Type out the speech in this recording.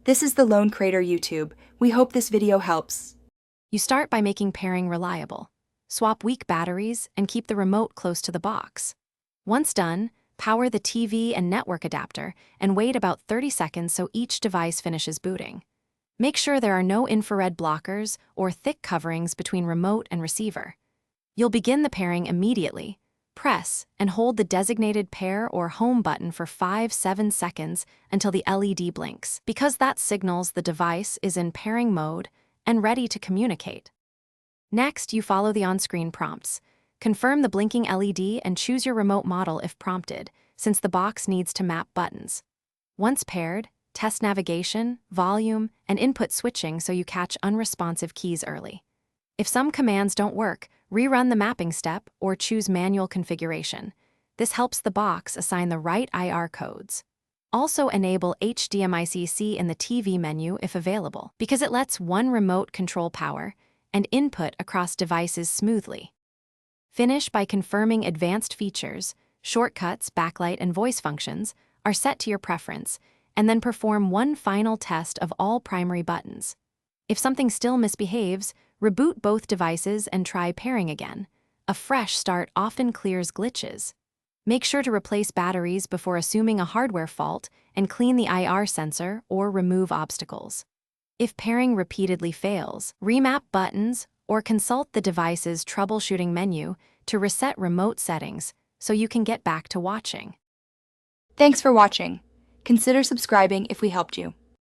This is the Lone Crater YouTube. We hope this video helps. You start by making pairing reliable. Swap weak batteries and keep the remote close to the box. Once done, power the TV and network adapter and wait about 30 seconds so each device finishes booting. Make sure there are no infrared blockers or thick coverings between remote and receiver. You'll begin the pairing immediately. Press and hold the designated pair or home button for 5-7 seconds until the LED blinks, because that signals the device is in pairing mode and ready to communicate. Next, you follow the on-screen prompts. Confirm the blinking LED and choose your remote model if prompted, since the box needs to map buttons. Once paired, test navigation, volume, and input switching so you catch unresponsive keys early. If some commands don't work, rerun the mapping step or choose manual configuration. This helps the box assign the right IR codes. Also enable HDMI-CC in the TV menu if available, because it lets one remote control power and input across devices smoothly. Finish by confirming advanced features, shortcuts, backlight, and voice functions are set to your preference, and then perform one final test of all primary buttons. If something still misbehaves, reboot both devices and try pairing again. A fresh start often clears glitches. Make sure to replace batteries before assuming a hardware fault and clean the IR sensor or remove obstacles. If pairing repeatedly fails, remap buttons or consult the device's troubleshooting menu to reset remote settings so you can get back to watching. Thanks for watching. Consider subscribing if we helped you.